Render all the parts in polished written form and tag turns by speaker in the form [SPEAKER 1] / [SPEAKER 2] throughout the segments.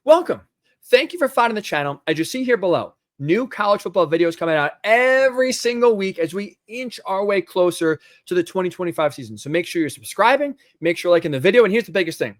[SPEAKER 1] Welcome. Thank you for finding the channel. As you see here below, new college football videos coming out every single week as we inch our way closer to the 2025 season. So make sure you're subscribing, make sure you're liking the video, and here's the biggest thing: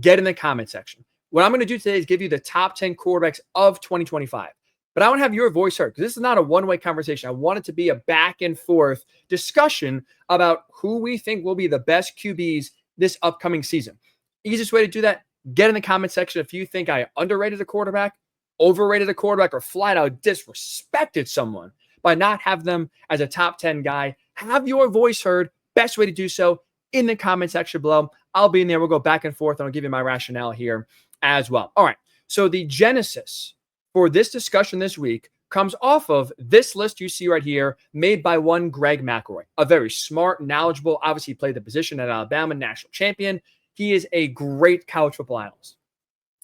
[SPEAKER 1] get in the comment section. What I'm going to do today is give you the top 10 quarterbacks of 2025. But I want to have your voice heard because this is not a one-way conversation. I want it to be a back and forth discussion about who we think will be the best QBs this upcoming season. Easiest way to do that: get in the comment section if you think I underrated a quarterback, overrated a quarterback, or flat out disrespected someone by not having them as a top 10 guy. Have your voice heard. Best way to do so in the comment section below. I'll be in there. We'll go back and forth, and I'll give you my rationale here as well. All right. So the genesis for this discussion this week comes off of this list you see right here, made by one Greg McElroy, a very smart, knowledgeable, obviously played the position at Alabama, national champion. He is a great college football analyst.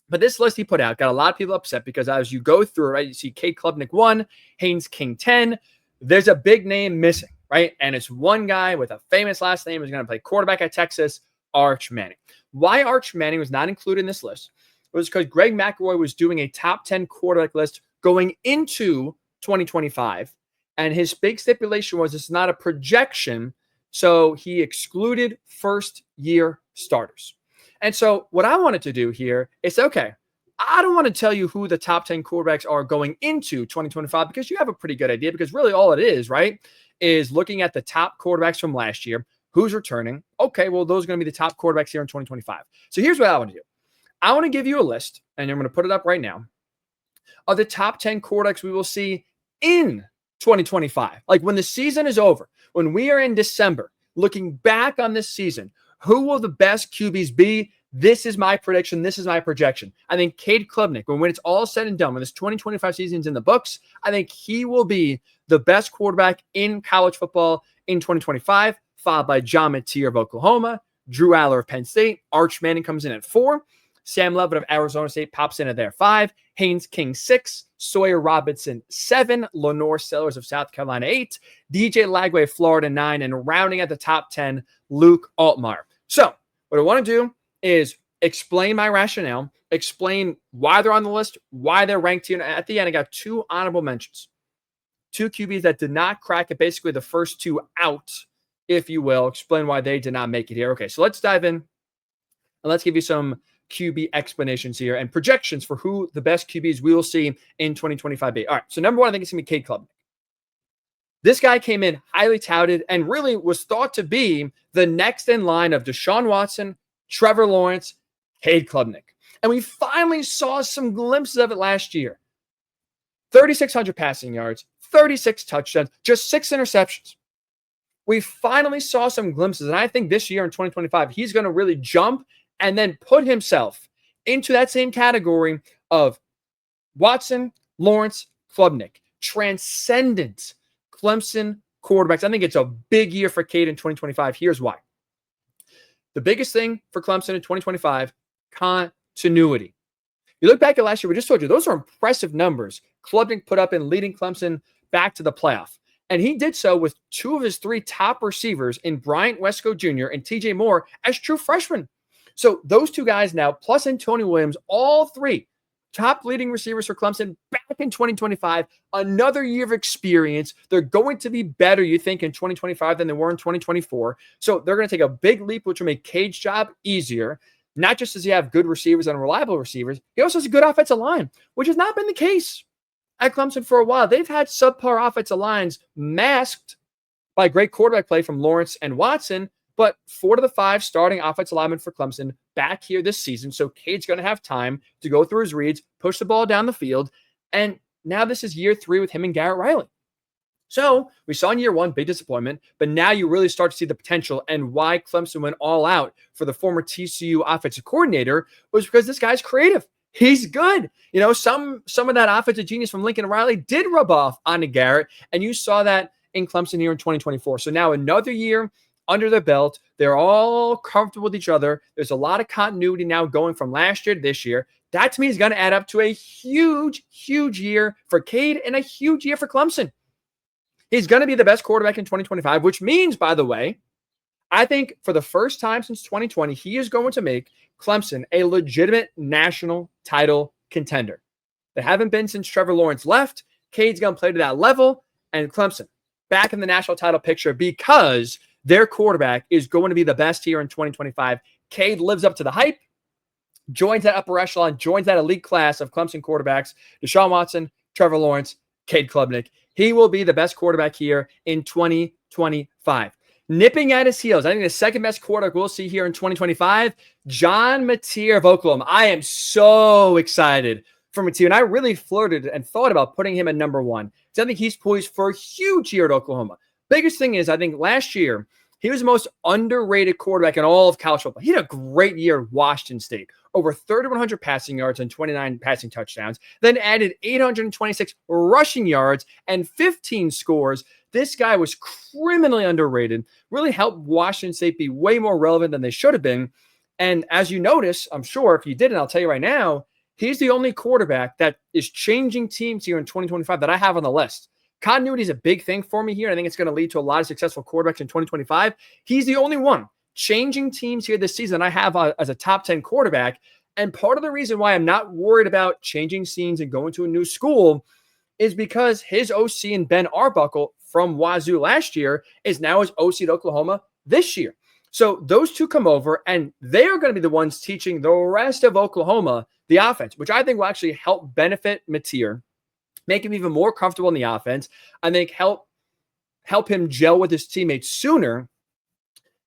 [SPEAKER 1] But this list he put out got a lot of people upset because as you go through, right, you see Cade Klubnik 1, Haynes King 10. There's a big name missing, right? And it's one guy with a famous last name who's going to play quarterback at Texas, Arch Manning. Why Arch Manning was not included in this list was because Greg McElroy was doing a top 10 quarterback list going into 2025. And his big stipulation was it's not a projection, so he excluded first-year starters. And so what I wanted to do here is, okay, I don't want to tell you who the top 10 quarterbacks are going into 2025 because you have a pretty good idea, because really all it is, right, is looking at the top quarterbacks from last year, who's returning. Okay, well, those are going to be the top quarterbacks here in 2025. So here's what I want to do. I want to give you a list, and I'm going to put it up right now, of the top 10 quarterbacks we will see in 2025. Like when the season is over, when we are in December, looking back on this season, who will the best QBs be? This is my prediction. This is my projection. I think Cade Klubnik, when it's all said and done, when this 2025 season's in the books, I think he will be the best quarterback in college football in 2025, followed by John Matier of Oklahoma, Drew Aller of Penn State. Arch Manning comes in at 4. Sam Levitt of Arizona State pops in at there 5. Haynes King 6. Sawyer Robinson 7. Lenore Sellers of South Carolina 8. DJ Lagway of Florida 9. And rounding at the top 10, Luke Altmaier. So what I want to do is explain my rationale, explain why they're on the list, why they're ranked here. And at the end, I got 2 honorable mentions. 2 QBs that did not crack it, basically the first 2 out, if you will. Explain why they did not make it here. Okay, so let's dive in and let's give you some QB explanations here and projections for who the best QBs we will see in 2025 be. All right, so number 1, I think it's going to be Cade Klubnik. This guy came in highly touted and really was thought to be the next in line of Deshaun Watson, Trevor Lawrence, Cade Klubnik. And we finally saw some glimpses of it last year. 3,600 passing yards, 36 touchdowns, just 6 interceptions. We finally saw some glimpses. And I think this year in 2025, he's going to really jump and then put himself into that same category of Watson, Lawrence, Klubnik. Transcendent Clemson quarterbacks. I think it's a big year for Cade in 2025. Here's why. The biggest thing for Clemson in 2025, continuity. You look back at last year, we just told you, those are impressive numbers Klubnik put up in leading Clemson back to the playoff. And he did so with 2 of his 3 top receivers in Bryant Wesco Jr. and TJ Moore as true freshmen. So those 2 guys now, plus Antonio Williams, all 3 top leading receivers for Clemson back in 2025, another year of experience. They're going to be better, you think, in 2025 than they were in 2024. So they're going to take a big leap, which will make Cade's job easier. Not just does he have good receivers and reliable receivers, he also has a good offensive line, which has not been the case at Clemson for a while. They've had subpar offensive lines masked by great quarterback play from Lawrence and Watson, but 4 to the 5 starting offensive linemen for Clemson back here this season. So Cade's going to have time to go through his reads, push the ball down the field. And now this is year 3 with him and Garrett Riley. So we saw in year 1, big disappointment, but now you really start to see the potential, and why Clemson went all out for the former TCU offensive coordinator was because this guy's creative. He's good. You know, some of that offensive genius from Lincoln Riley did rub off onto Garrett, and you saw that in Clemson here in 2024. So now another year under their belt. They're all comfortable with each other. There's a lot of continuity now going from last year to this year. That to me is going to add up to a huge, huge year for Cade and a huge year for Clemson. He's going to be the best quarterback in 2025, which means, by the way, I think for the first time since 2020, he is going to make Clemson a legitimate national title contender. They haven't been since Trevor Lawrence left. Cade's going to play to that level. And Clemson back in the national title picture because their quarterback is going to be the best here in 2025. Cade lives up to the hype, joins that upper echelon, joins that elite class of Clemson quarterbacks. Deshaun Watson, Trevor Lawrence, Cade Klubnik. He will be the best quarterback here in 2025. Nipping at his heels, I think the second best quarterback we'll see here in 2025, John Mateer of Oklahoma. I am so excited for Mateer, and I really flirted and thought about putting him at number one. So I think he's poised for a huge year at Oklahoma. Biggest thing is, I think last year, he was the most underrated quarterback in all of college football. He had a great year at Washington State. Over 3,100 passing yards and 29 passing touchdowns. Then added 826 rushing yards and 15 scores. This guy was criminally underrated. Really helped Washington State be way more relevant than they should have been. And as you notice, I'm sure if you didn't, I'll tell you right now, he's the only quarterback that is changing teams here in 2025 that I have on the list. Continuity is a big thing for me here. I think it's going to lead to a lot of successful quarterbacks in 2025. He's the only one changing teams here this season I have as a top 10 quarterback. And part of the reason why I'm not worried about changing scenes and going to a new school is because his OC and Ben Arbuckle from Wazoo last year is now his OC at Oklahoma this year. So those two come over, and they are going to be the ones teaching the rest of Oklahoma the offense, which I think will actually help benefit Mateer, make him even more comfortable in the offense. I think help him gel with his teammates sooner,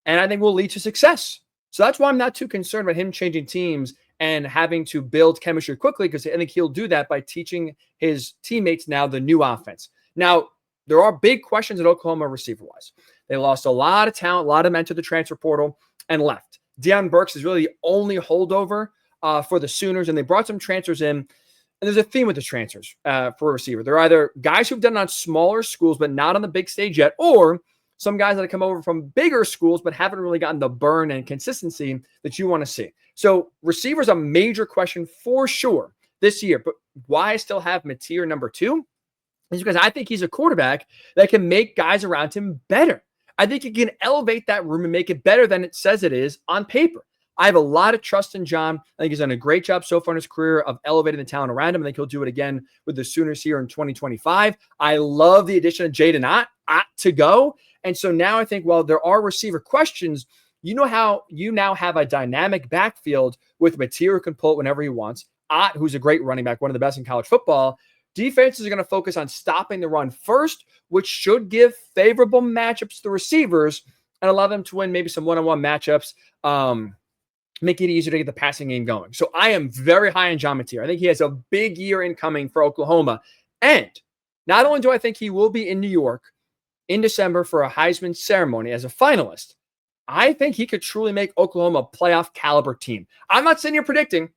[SPEAKER 1] and I think will lead to success. So that's why I'm not too concerned about him changing teams and having to build chemistry quickly, because I think he'll do that by teaching his teammates now the new offense. Now, there are big questions at Oklahoma receiver-wise. They lost a lot of talent, a lot of men to the transfer portal and left. Deion Burks is really the only holdover for the Sooners, and they brought some transfers in. And there's a theme with the transfers for a receiver. They're either guys who've done it on smaller schools but not on the big stage yet, or some guys that have come over from bigger schools but haven't really gotten the burn and consistency that you want to see. So receiver's a major question for sure this year. But why I still have Mateer number two is because I think he's a quarterback that can make guys around him better. I think he can elevate that room and make it better than it says it is on paper. I have a lot of trust in John. I think he's done a great job so far in his career of elevating the talent around him. I think he'll do it again with the Sooners here in 2025. I love the addition of Jaden Ott to go. And so now I think, well, there are receiver questions. You know how you now have a dynamic backfield with Mateer who can pull it whenever he wants. Ott, who's a great running back, one of the best in college football. Defenses are going to focus on stopping the run first, which should give favorable matchups to the receivers and allow them to win maybe some one-on-one matchups, make it easier to get the passing game going. So I am very high on John Mateer. I think he has a big year incoming for Oklahoma. And not only do I think he will be in New York in December for a Heisman ceremony as a finalist, I think he could truly make Oklahoma a playoff caliber team. I'm not sitting here predicting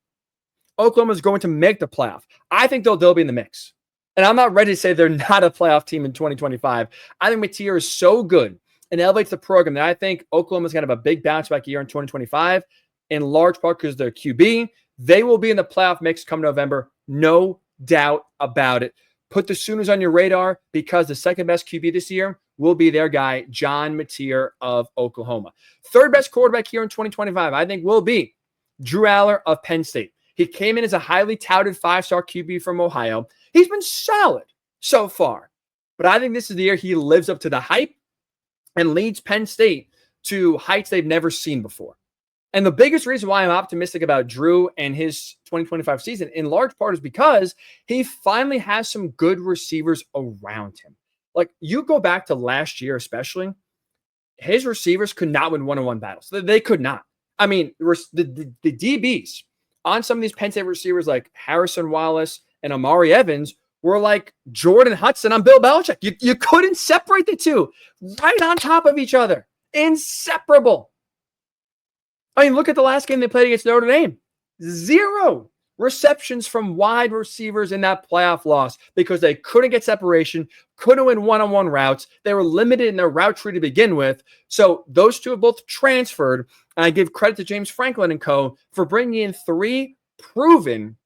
[SPEAKER 1] Oklahoma is going to make the playoff. I think they'll be in the mix. And I'm not ready to say they're not a playoff team in 2025. I think Mateer is so good and elevates the program that I think Oklahoma's going to have a big bounce back year in 2025, in large part because they're QB. They will be in the playoff mix come November. No doubt about it. Put the Sooners on your radar because the second best QB this year will be their guy, John Mateer of Oklahoma. Third best quarterback here in 2025, I think, will be Drew Aller of Penn State. He came in as a highly touted five-star QB from Ohio. He's been solid so far. But I think this is the year he lives up to the hype and leads Penn State to heights they've never seen before. And the biggest reason why I'm optimistic about Drew and his 2025 season, in large part, is because he finally has some good receivers around him. Like, you go back to last year especially, his receivers could not win one-on-one battles. They could not. I mean, the DBs on some of these Penn State receivers like Harrison Wallace and Amari Evans were like Jordan Hudson on Bill Belichick. You couldn't separate the two, right on top of each other. Inseparable. I mean, look at the last game they played against Notre Dame. 0 receptions from wide receivers in that playoff loss because they couldn't get separation, couldn't win one-on-one routes. They were limited in their route tree to begin with. So those two have both transferred. And I give credit to James Franklin and co. for bringing in 3 proven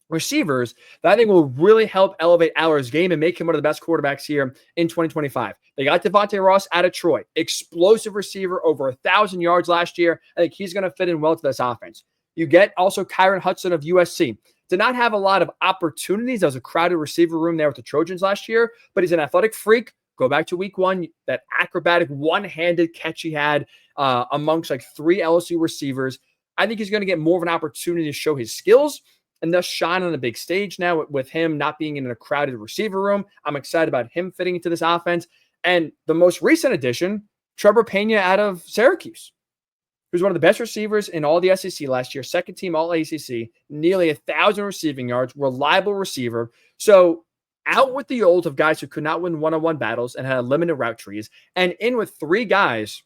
[SPEAKER 1] receivers that I think will really help elevate Aller's game and make him one of the best quarterbacks here in 2025. They got Devontae Ross out of Troy, explosive receiver, over 1,000 yards last year. I think he's going to fit in well to this offense. You get also Kyron Hudson of USC, Did not have a lot of opportunities. There was a crowded receiver room there with the Trojans last year, but he's an athletic freak. Go back to week one, that acrobatic one-handed catch he had amongst like 3 LSU receivers. I think he's going to get more of an opportunity to show his skills and thus shine on the big stage now with him not being in a crowded receiver room. I'm excited about him fitting into this offense. And the most recent addition, Trevor Pena out of Syracuse, who's one of the best receivers in all the SEC last year, second team all ACC, nearly 1,000 receiving yards, reliable receiver. So out with the old of guys who could not win one-on-one battles and had limited route trees, and in with 3 guys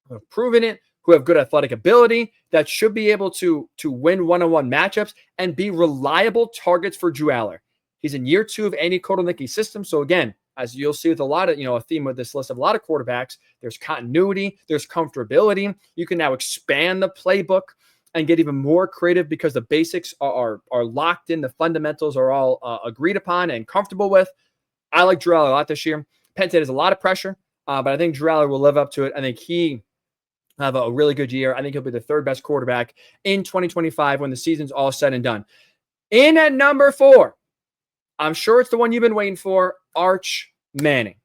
[SPEAKER 1] who have proven it, who have good athletic ability, that should be able to win one-on-one matchups and be reliable targets for Drew Aller. He's in year 2 of Andy Kotelnicki's system. So again, as you'll see with a lot of, a theme with this list of a lot of quarterbacks, there's continuity, there's comfortability. You can now expand the playbook and get even more creative because the basics are locked in. The fundamentals are all agreed upon and comfortable with. I like Drew Aller a lot this year. Penn State has a lot of pressure, but I think Drew Aller will live up to it. I think he have a really good year. I think he'll be the 3rd best quarterback in 2025 when the season's all said and done. In at number 4, I'm sure it's the one you've been waiting for, Arch Manning.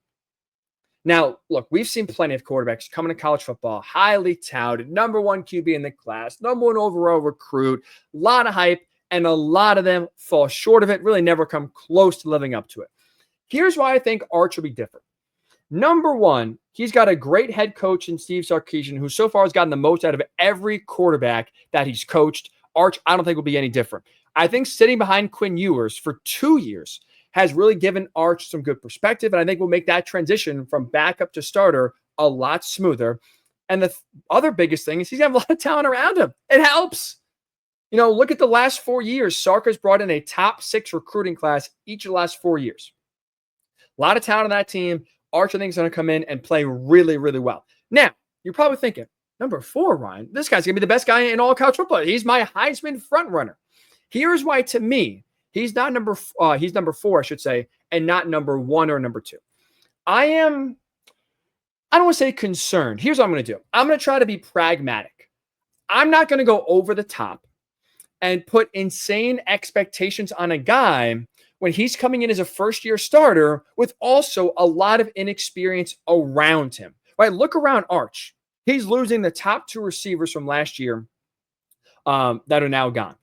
[SPEAKER 1] Now, look, we've seen plenty of quarterbacks coming to college football, highly touted, number 1 QB in the class, number 1 overall recruit, a lot of hype, and a lot of them fall short of it, really never come close to living up to it. Here's why I think Arch will be different. Number 1, he's got a great head coach in Steve Sarkisian, who so far has gotten the most out of every quarterback that he's coached. Arch, I don't think will be any different. I think sitting behind Quinn Ewers for 2 years has really given Arch some good perspective, and I think will make that transition from backup to starter a lot smoother. And the other biggest thing is he's got a lot of talent around him. It helps. Look at the last 4 years. Sark has brought in a top 6 recruiting class each of the last 4 years. A lot of talent on that team. Arch, I think, is going to come in and play really, really well. Now, you're probably thinking, number 4, Ryan, this guy's going to be the best guy in all college football. He's my Heisman front runner. Here's why, to me, he's number 4, I should say, and not number 1 or number 2. I don't want to say concerned. Here's what I'm going to do. I'm going to try to be pragmatic. I'm not going to go over the top and put insane expectations on a guy when he's coming in as a first-year starter with also a lot of inexperience around him. Right? Look around Arch. He's losing the top 2 receivers from last year that are now gone.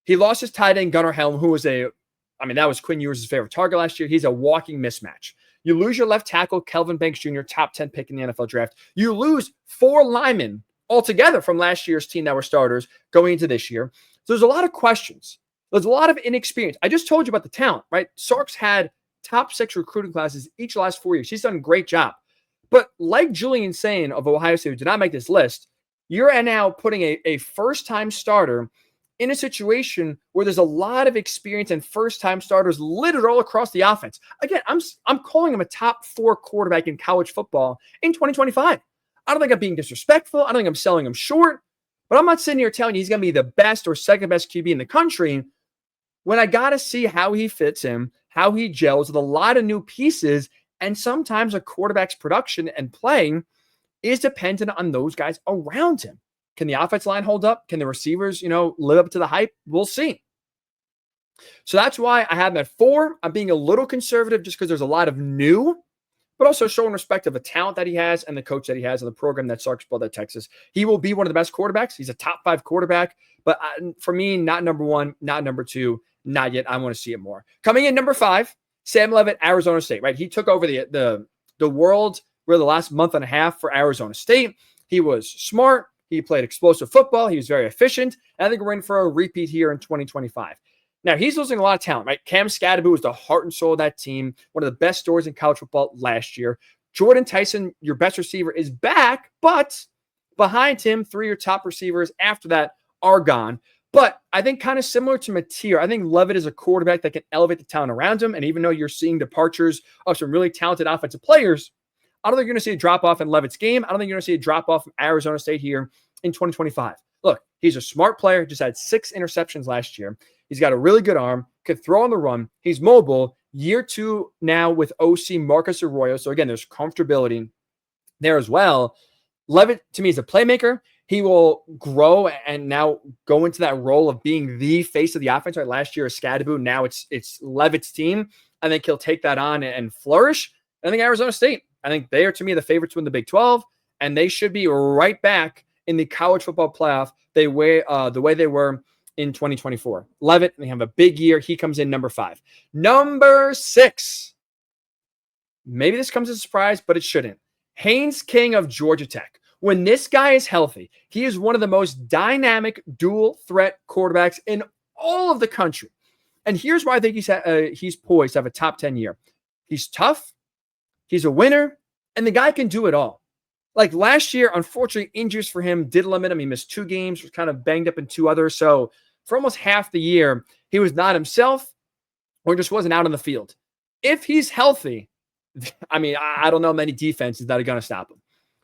[SPEAKER 1] He lost his tight end, Gunnar Helm, who was that was Quinn Ewers' favorite target last year. He's a walking mismatch. You lose your left tackle, Kelvin Banks Jr., top 10 pick in the NFL draft. You lose 4 linemen altogether from last year's team that were starters going into this year. So there's a lot of questions. There's a lot of inexperience. I just told you about the talent, right? Sark's had top 6 recruiting classes each of the last 4 years. He's done a great job. But like Julian Sain of Ohio State, who did not make this list, you're now putting a first-time starter in a situation where there's a lot of experience and first-time starters littered all across the offense. Again, I'm calling him a top 4 quarterback in college football in 2025. I don't think I'm being disrespectful. I don't think I'm selling him short. But I'm not sitting here telling you he's going to be the best or second best QB in the country when I got to see how he fits in, how he gels with a lot of new pieces. And sometimes a quarterback's production and playing is dependent on those guys around him. Can the offensive line hold up? Can the receivers, live up to the hype? We'll see. So that's why I have him at 4. I'm being a little conservative just because there's a lot of new, but also showing respect of the talent that he has and the coach that he has and the program that Sark's built at Texas. He will be one of the best quarterbacks. He's a top 5 quarterback, but for me, not number 1, not number 2, not yet. I want to see it more. Coming in number 5, Sam Leavitt, Arizona State, right? He took over the world really the last month and a half for Arizona State. He was smart. He played explosive football. He was very efficient. And I think we're in for a repeat here in 2025. Now, he's losing a lot of talent, right? Cam Scadaboo was the heart and soul of that team, one of the best stories in college football last year. Jordan Tyson, your best receiver, is back, but behind him, 3 of your top receivers after that are gone. But I think kind of similar to Mateer, I think Leavitt is a quarterback that can elevate the talent around him. And even though you're seeing departures of some really talented offensive players, I don't think you're going to see a drop-off in Leavitt's game. I don't think you're going to see a drop-off from Arizona State here in 2025. Look, he's a smart player, just had 6 interceptions last year. He's got a really good arm, could throw on the run. He's mobile. Year 2 now with OC Marcus Arroyo. So again, there's comfortability there as well. Leavitt, to me, is a playmaker. He will grow and now go into that role of being the face of the offense. Right, last year, Scadaboo. Now it's Levitt's team. I think he'll take that on and flourish. I think Arizona State. I think they are, to me, the favorites to win the Big 12, and they should be right back in the college football playoff the way they were in 2024. Levitt, they have a big year. He comes in number 5. Number 6. Maybe this comes as a surprise, but it shouldn't. Haynes King of Georgia Tech. When this guy is healthy, he is one of the most dynamic dual threat quarterbacks in all of the country. And here's why I think he's poised to have a top 10 year. He's tough. He's a winner. And the guy can do it all. Like last year, unfortunately, injuries for him did limit him. He missed 2 games, was kind of banged up in 2 others. So for almost half the year, he was not himself or just wasn't out on the field. If he's healthy, I mean, I don't know many defenses that are going to stop him.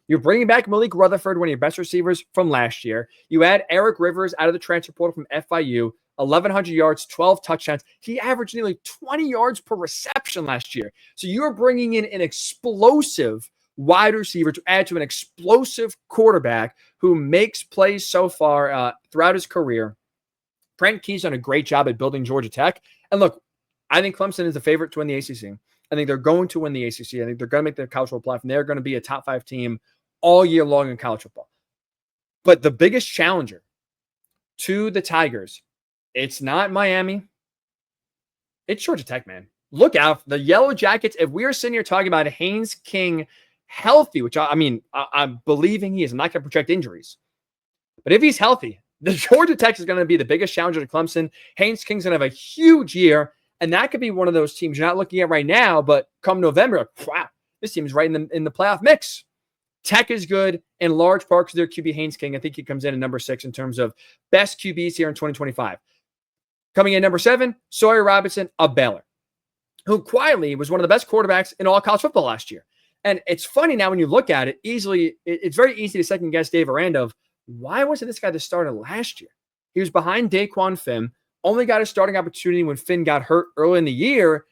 [SPEAKER 1] You're bringing back Malik Rutherford, one of your best receivers from last year. You add Eric Rivers out of the transfer portal from FIU, 1,100 yards, 12 touchdowns. He averaged nearly 20 yards per reception last year. So you're bringing in an explosive wide receiver to add to an explosive quarterback who makes plays so far throughout his career. Brent Key's done a great job at building Georgia Tech. And look, I think Clemson is the favorite to win the ACC. I think they're going to win the ACC. I think they're going to make the college football playoff, and they're going to be a top 5 team all year long in college football. But the biggest challenger to the Tigers, it's not Miami. It's Georgia Tech, man. Look out. The Yellow Jackets, if we are sitting here talking about Haynes King healthy, which I'm believing he is, I'm not going to project injuries. But if he's healthy, the Georgia Tech is going to be the biggest challenger to Clemson. Haynes King's going to have a huge year. And that could be one of those teams you're not looking at right now, but come November, wow, this team's right in the playoff mix. Tech is good in large part because their QB Haynes King. I think he comes in at number 6 in terms of best QBs here in 2025. Coming in number 7, Sawyer Robinson of Baylor, who quietly was one of the best quarterbacks in all college football last year. And it's funny now when you look at it, it's very easy to second guess Dave Aranda of why wasn't this guy the starter last year? He was behind Daquan Finn. Only got a starting opportunity when Finn got hurt early in the year.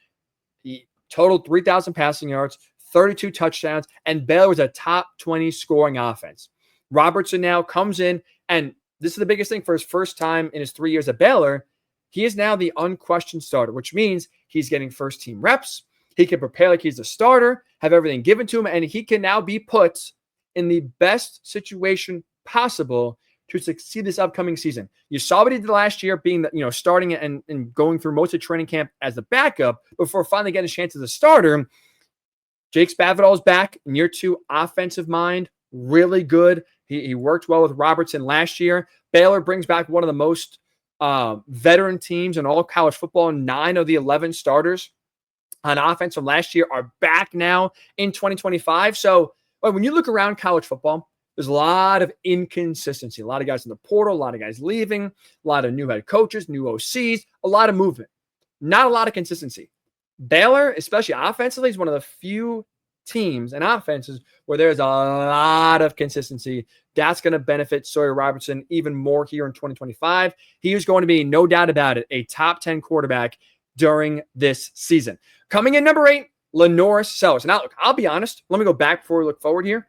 [SPEAKER 1] He totaled 3,000 passing yards, 32 touchdowns, and Baylor was a top 20 scoring offense. Robertson now comes in, and this is the biggest thing for his first time in his 3 years at Baylor. He is now the unquestioned starter, which means he's getting first-team reps. He can prepare like he's a starter, have everything given to him, and he can now be put in the best situation possible to succeed this upcoming season. You saw what he did last year, being starting and going through most of training camp as the backup before finally getting a chance as a starter. Jake Spavital is back in year 2, offensive mind, really good. He worked well with Robertson last year. Baylor brings back one of the most veteran teams in all college football. 9 of the 11 starters on offense from last year are back now in 2025. So when you look around college football, there's a lot of inconsistency. A lot of guys in the portal, a lot of guys leaving, a lot of new head coaches, new OCs, a lot of movement. Not a lot of consistency. Baylor, especially offensively, is one of the few teams and offenses where there's a lot of consistency. That's going to benefit Sawyer Robertson even more here in 2025. He is going to be, no doubt about it, a top 10 quarterback during this season. Coming in number 8, Lenoris Sellers. Now, look, I'll be honest. Let me go back before we look forward here.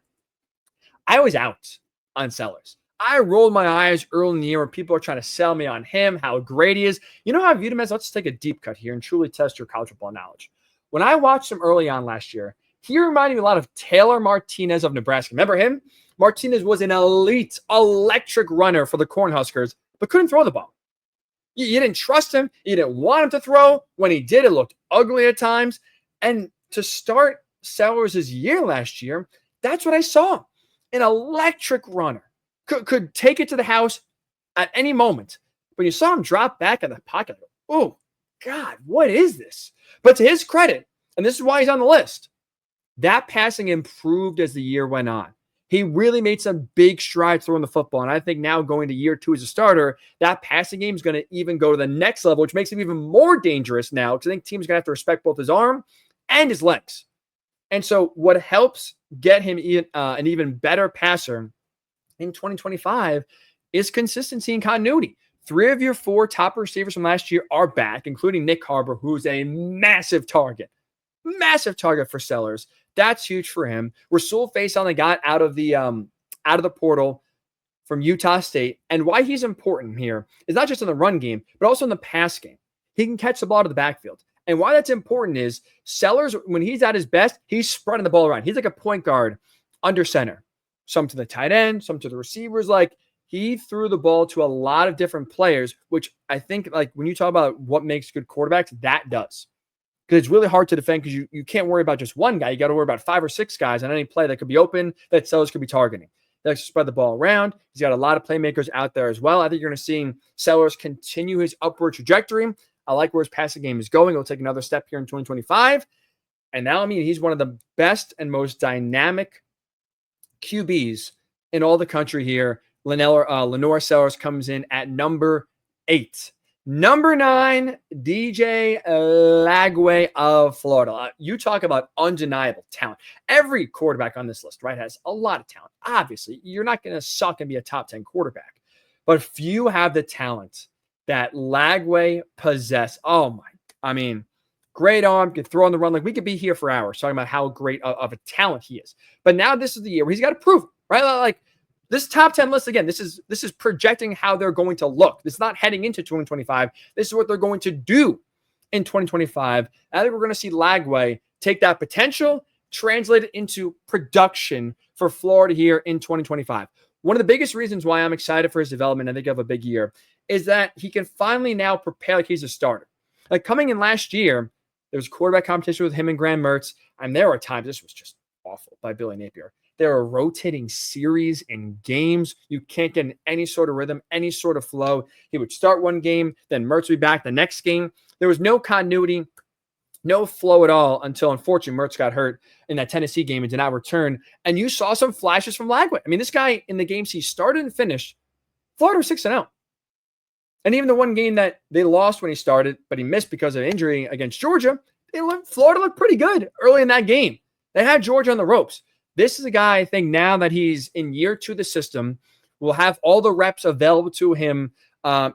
[SPEAKER 1] I was out on Sellers. I rolled my eyes early in the year when people are trying to sell me on him, how great he is. You know how I viewed him as? Let's take a deep cut here and truly test your college football knowledge. When I watched him early on last year, he reminded me a lot of Taylor Martinez of Nebraska. Remember him? Martinez was an elite, electric runner for the Cornhuskers, but couldn't throw the ball. You didn't trust him. You didn't want him to throw. When he did, it looked ugly at times. And to start Sellers' year last year, that's what I saw. An electric runner. Could take it to the house at any moment. When you saw him drop back in the pocket, oh, God, what is this? But to his credit, and this is why he's on the list, that passing improved as the year went on. He really made some big strides throwing the football. And I think now going to year 2 as a starter, that passing game is going to even go to the next level, which makes him even more dangerous now because I think teams are going to have to respect both his arm and his legs. And so what helps get him an even better passer in 2025 is consistency and continuity. 3 of your 4 top receivers from last year are back, including Nick Harbor, who's a massive target for Sellers. That's huge for him. Rasul Faisal got out of the portal from Utah State. And why he's important here is not just in the run game, but also in the pass game. He can catch the ball to the backfield. And why that's important is Sellers, when he's at his best, he's spreading the ball around. He's like a point guard under center, some to the tight end, some to the receivers. Like, he threw the ball to a lot of different players, which I think, like, when you talk about what makes good quarterbacks, that does. Because it's really hard to defend because you can't worry about just one guy. You got to worry about 5 or 6 guys on any play that could be open that Sellers could be targeting. They likes to spread the ball around. He's got a lot of playmakers out there as well. I think you're going to see Sellers continue his upward trajectory. I like where his passing game is going. He'll take another step here in 2025. And now, I mean, he's one of the best and most dynamic QBs in all the country here. Lenore Sellers comes in at number 8. Number 9, DJ Lagway of Florida. You talk about undeniable talent. Every quarterback on this list, right, has a lot of talent. Obviously, you're not going to suck and be a top 10 quarterback. But few have the talent that Lagway possess. I mean, great arm, can throw on the run. Like, we could be here for hours talking about how great of a talent he is. But now this is the year where he's got to prove it, right? Like, this top 10 list, again, this is projecting how they're going to look. It's not heading into 2025. This is what they're going to do in 2025. I think we're going to see Lagway take that potential, translate it into production for Florida here in 2025. One of the biggest reasons why I'm excited for his development, I think of a big year, is that he can finally now prepare like he's a starter. Like, coming in last year, there was quarterback competition with him and Graham Mertz, and there were times, this was just awful by Billy Napier. There are rotating series and games. You can't get in any sort of rhythm, any sort of flow. He would start one game, then Mertz would be back the next game. There was no continuity, no flow at all until, unfortunately, Mertz got hurt in that Tennessee game and did not return. And you saw some flashes from Lagway. I mean, this guy, in the games he started and finished, Florida was 6-0. And even the one game that they lost when he started, but he missed because of injury against Georgia, Florida looked pretty good early in that game. They had Georgia on the ropes. This is a guy, I think, now that he's in year 2 of the system, will have all the reps available to him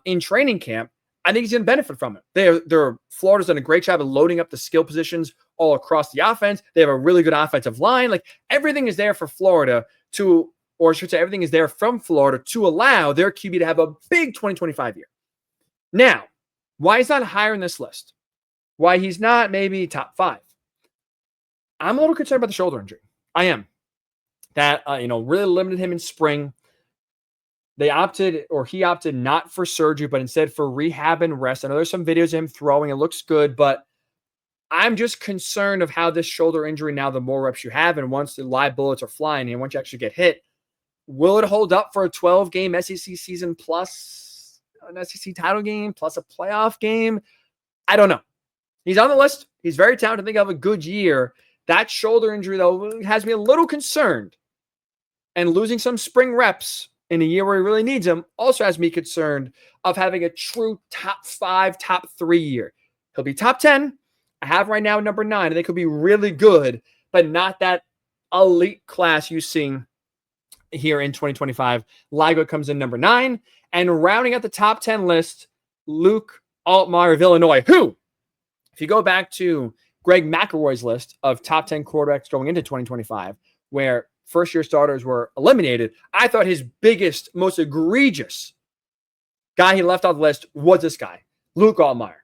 [SPEAKER 1] in training camp. I think he's going to benefit from it. Florida's done a great job of loading up the skill positions all across the offense. They have a really good offensive line. Like, everything is there for Florida to, or I should say, everything is there from Florida to allow their QB to have a big 2025 year. Now, why he's not higher in this list? Why he's not maybe top 5? I'm a little concerned about the shoulder injury. I am. That, really limited him in spring. He opted not for surgery, but instead for rehab and rest. I know there's some videos of him throwing. It looks good, but I'm just concerned of how this shoulder injury, now the more reps you have, and once the live bullets are flying and once you actually get hit, will it hold up for a 12-game SEC season plus an SEC title game plus a playoff game? I don't know. He's on the list. He's very talented. I think he'll have a good year. That shoulder injury, though, has me a little concerned. And losing some spring reps in a year where he really needs them also has me concerned of having a true top 5, top 3 year. He'll be top 10. I have right now number 9. I think he'll be really good, but not that elite class you see here in 2025. Lagway comes in number 9. And rounding out the top 10 list, Luke Altmaier of Illinois, who, if you go back to Greg McElroy's list of top 10 quarterbacks going into 2025, where first-year starters were eliminated, I thought his biggest, most egregious guy he left off the list was this guy, Luke Altmaier.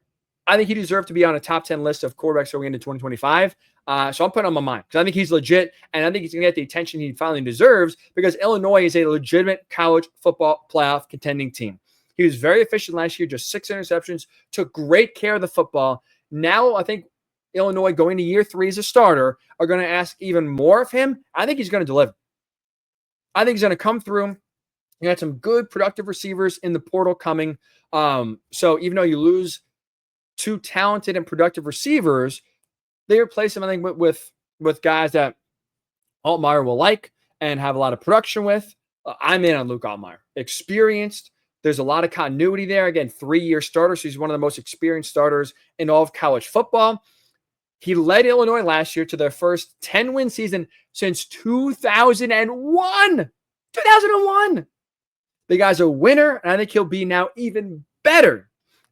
[SPEAKER 1] I think he deserved to be on a top 10 list of quarterbacks going into 2025. So I'm putting on my mind because I think he's legit, and I think he's going to get the attention he finally deserves because Illinois is a legitimate college football playoff contending team. He was very efficient last year, just 6 interceptions, took great care of the football. Now I think Illinois going to year 3 as a starter are going to ask even more of him. I think he's going to deliver. I think he's going to come through. You got some good productive receivers in the portal coming. So even though you lose 2 talented and productive receivers, they replace him, I think, with guys that Altmaier will like and have a lot of production with. I'm in on Luke Altmaier. Experienced. There's a lot of continuity there. Again, 3-year starter. So he's one of the most experienced starters in all of college football. He led Illinois last year to their first 10-win season since 2001. 2001. The guy's a winner, and I think he'll be now even better.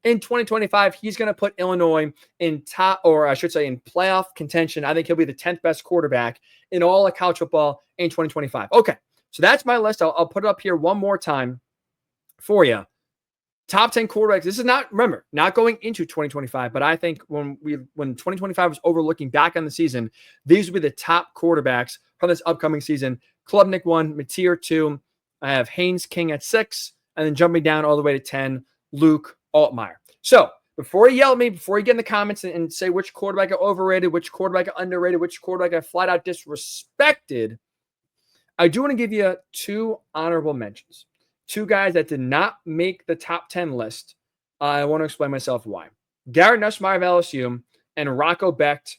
[SPEAKER 1] In 2025, he's going to put Illinois in in playoff contention. I think he'll be the 10th best quarterback in all of college football in 2025. Okay, So that's my list. I'll put it up here one more time for you. Top 10 quarterbacks. This is not, remember, not going into 2025, but I think when 2025 was over, looking back on the season, these would be the top quarterbacks from this upcoming season. Klubnik 1, Mateer 2. I have Haynes King at 6, and then jumping down all the way to 10, Luke Altmaier. So before you yell at me, before you get in the comments and say which quarterback are overrated, which quarterback are underrated, which quarterback are flat out disrespected, I do want to give you 2 honorable mentions. 2 guys that did not make the top 10 list. I want to explain myself why. Garrett Nussmeier of LSU and Rocco Becht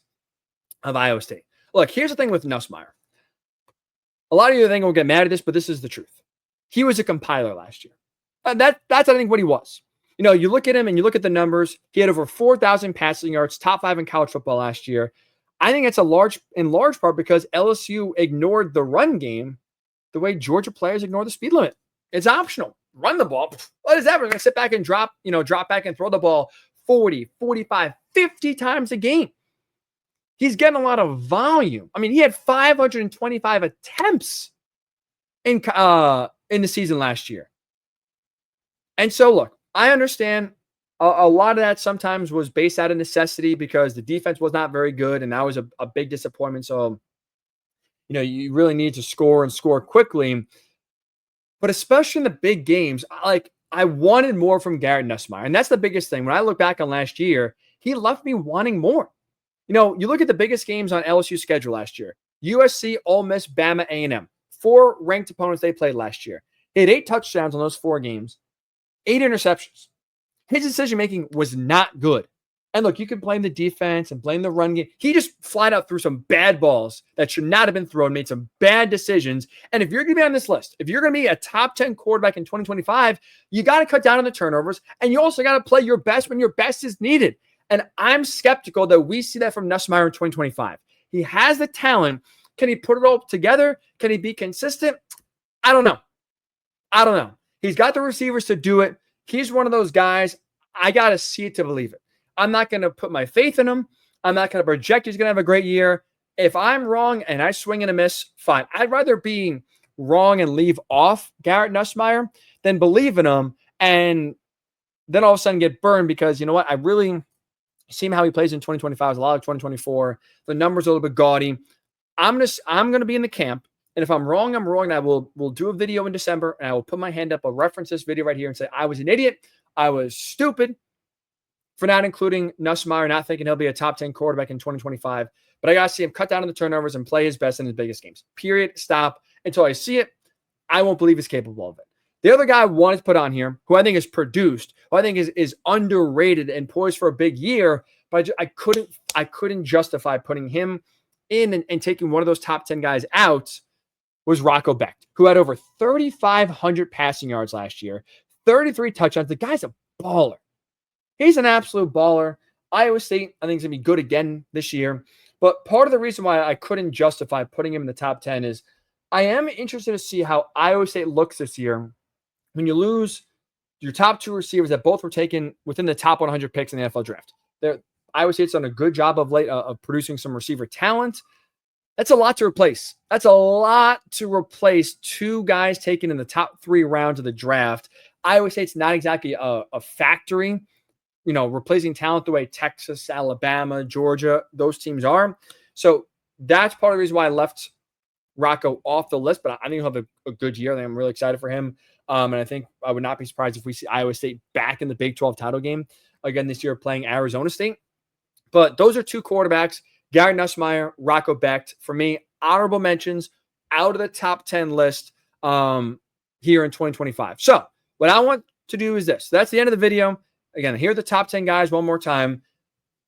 [SPEAKER 1] of Iowa State. Look, here's the thing with Nussmeier. A lot of you think will get mad at this, but this is the truth. He was a compiler last year. That's, I think, what he was. You know, you look at him and you look at the numbers. He had over 4,000 passing yards, top 5 in college football last year. I think it's in large part because LSU ignored the run game the way Georgia players ignore the speed limit. It's optional. Run the ball. What is that? We're going to sit back and drop back and throw the ball 40, 45, 50 times a game. He's getting a lot of volume. I mean, he had 525 attempts in the season last year. And so, look, I understand a lot of that sometimes was based out of necessity because the defense was not very good, and that was a big disappointment. So, you really need to score and score quickly. But especially in the big games, I wanted more from Garrett Nussmeier. And that's the biggest thing. When I look back on last year, he left me wanting more. You look at the biggest games on LSU's schedule last year. USC, Ole Miss, Bama, A&M. 4 ranked opponents they played last year. He had 8 touchdowns on those 4 games. 8 interceptions. His decision-making was not good. And look, you can blame the defense and blame the run game. He just flat out threw some bad balls that should not have been thrown, made some bad decisions. And if you're going to be on this list, if you're going to be a top 10 quarterback in 2025, you got to cut down on the turnovers. And you also got to play your best when your best is needed. And I'm skeptical that we see that from Nussmeier in 2025. He has the talent. Can he put it all together? Can he be consistent? I don't know. He's got the receivers to do it. He's one of those guys. I got to see it to believe it. I'm not going to put my faith in him. I'm not going to project he's going to have a great year. If I'm wrong and I swing and a miss, fine. I'd rather be wrong and leave off Garrett Nussmeier than believe in him and then all of a sudden get burned because, you know what, I really see how he plays in 2025. It's a lot of 2024. The numbers are a little bit gaudy. I'm going to be in the camp. And if I'm wrong, I'm wrong. And I will do a video in December and I will put my hand up. I'll reference this video right here and say, I was an idiot. I was stupid for not including Nussmeier, not thinking he'll be a top 10 quarterback in 2025. But I got to see him cut down on the turnovers and play his best in his biggest games. Period. Stop. Until I see it, I won't believe he's capable of it. The other guy I wanted to put on here, who I think is produced, who I think is underrated and poised for a big year, but I couldn't justify putting him in and taking one of those top 10 guys out, was Rocco Becht, who had over 3,500 passing yards last year, 33 touchdowns. The guy's a baller. He's an absolute baller. Iowa State, I think, is going to be good again this year. But part of the reason why I couldn't justify putting him in the top 10 is I am interested to see how Iowa State looks this year when you lose your top 2 receivers that both were taken within the top 100 picks in the NFL draft. Iowa State's done a good job of late of producing some receiver talent. That's a lot to replace. That's a lot to replace 2 guys taken in the top 3 rounds of the draft. Iowa State's not exactly a factory, replacing talent the way Texas, Alabama, Georgia, those teams are. So that's part of the reason why I left Rocco off the list, but I think he'll have a good year. I'm really excited for him. And I think I would not be surprised if we see Iowa State back in the Big 12 title game again this year playing Arizona State. But those are 2 quarterbacks, Garrett Nussmeier, Rocco Becht. For me, honorable mentions out of the top 10 list here in 2025. So what I want to do is this. That's the end of the video. Again, here are the top 10 guys one more time.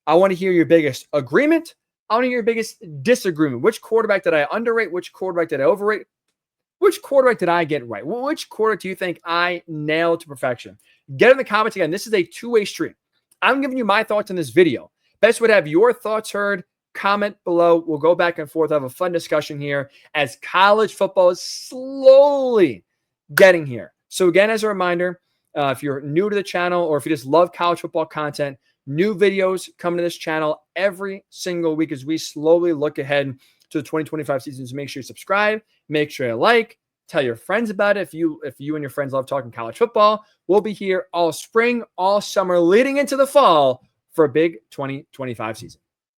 [SPEAKER 1] I want to hear your biggest agreement. I want to hear your biggest disagreement. Which quarterback did I underrate? Which quarterback did I overrate? Which quarterback did I get right? Which quarterback do you think I nailed to perfection? Get in the comments again. This is a 2-way street. I'm giving you my thoughts on this video. Best would have your thoughts heard. Comment below. We'll go back and forth. Have a fun discussion here as college football is slowly getting here. So again, as a reminder, if you're new to the channel or if you just love college football content, new videos coming to this channel every single week as we slowly look ahead to the 2025 season. So make sure you subscribe, make sure you like, Tell your friends about it. If you and your friends love talking college football, we'll be here all spring, all summer, leading into the fall for a big 2025 season.